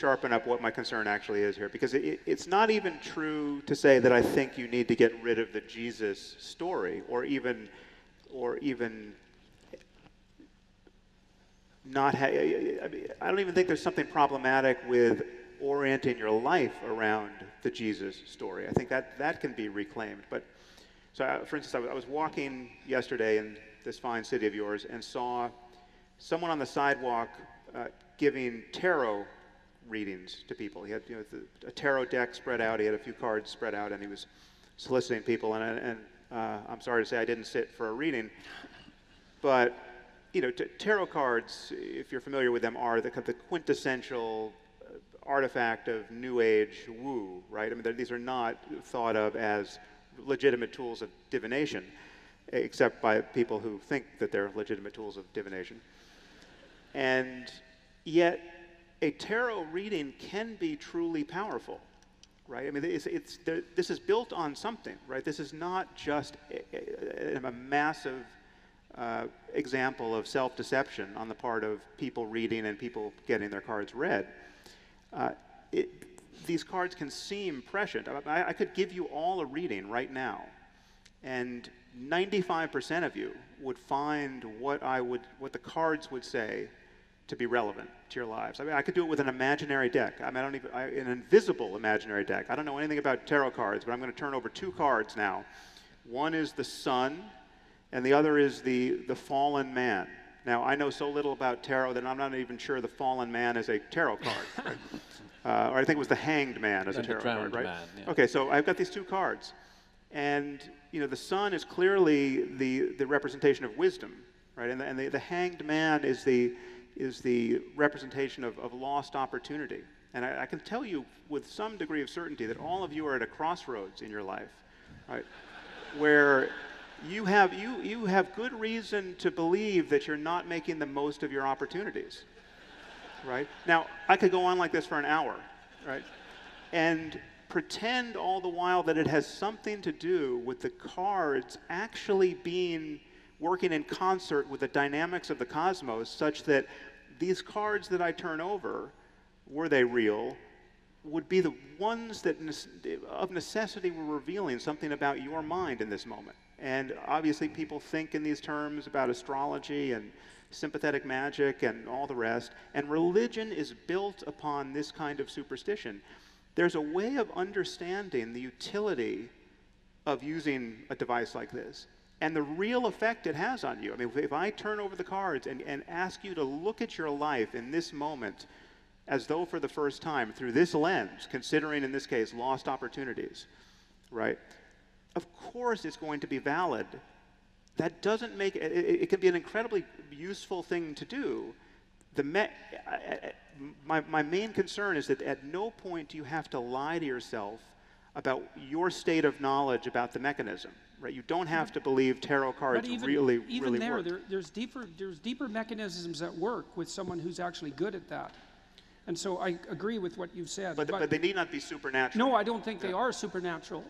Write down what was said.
sharpen up what my concern actually is here, because it's not even true to say that I think you need to get rid of the Jesus story, or even not. I don't even think there's something problematic with orienting your life around the Jesus story. I think that can be reclaimed. But so, for instance, I was walking yesterday in this fine city of yours and saw someone on the sidewalk giving tarot readings to people. He had a tarot deck spread out. He had a few cards spread out, and he was soliciting people. And I'm sorry to say I didn't sit for a reading, but tarot cards, if you're familiar with them, are the quintessential artifact of New Age woo, right? I mean, these are not thought of as legitimate tools of divination, except by people who think that they're legitimate tools of divination. And yet, a tarot reading can be truly powerful, right? I mean, this is built on something, right? This is not just a massive example of self-deception on the part of people reading and people getting their cards read. These cards can seem prescient. I could give you all a reading right now, and 95% of you would find what the cards would say to be relevant to your lives. I mean, I could do it with an imaginary deck. I mean, an invisible imaginary deck. I don't know anything about tarot cards, but I'm going to turn over two cards now. One is the sun, and the other is the fallen man. Now, I know so little about tarot that I'm not even sure the fallen man is a tarot card. Right? Or I think it was the hanged man as a tarot card, right? Man, yeah. Okay, so I've got these two cards. And the sun is clearly the representation of wisdom, right? And the hanged man is the representation of lost opportunity. And I can tell you with some degree of certainty that all of you are at a crossroads in your life, right? Where you have good reason to believe that you're not making the most of your opportunities, right? Now, I could go on like this for an hour, right? And pretend all the while that it has something to do with the cards actually working in concert with the dynamics of the cosmos, such that these cards that I turn over, were they real, would be the ones that of necessity were revealing something about your mind in this moment. And obviously people think in these terms about astrology and sympathetic magic and all the rest, and religion is built upon this kind of superstition. There's a way of understanding the utility of using a device like this and the real effect it has on you. I mean, if I turn over the cards and ask you to look at your life in this moment as though for the first time through this lens, considering in this case lost opportunities, right? Of course it's going to be valid. That doesn't make it, it can be an incredibly useful thing to do. My main concern is that at no point do you have to lie to yourself about your state of knowledge about the mechanism, right? You don't have to believe tarot cards really work. There's deeper mechanisms at work with someone who's actually good at that. And so I agree with what you've said. But they need not be supernatural. No, I don't think they are supernatural.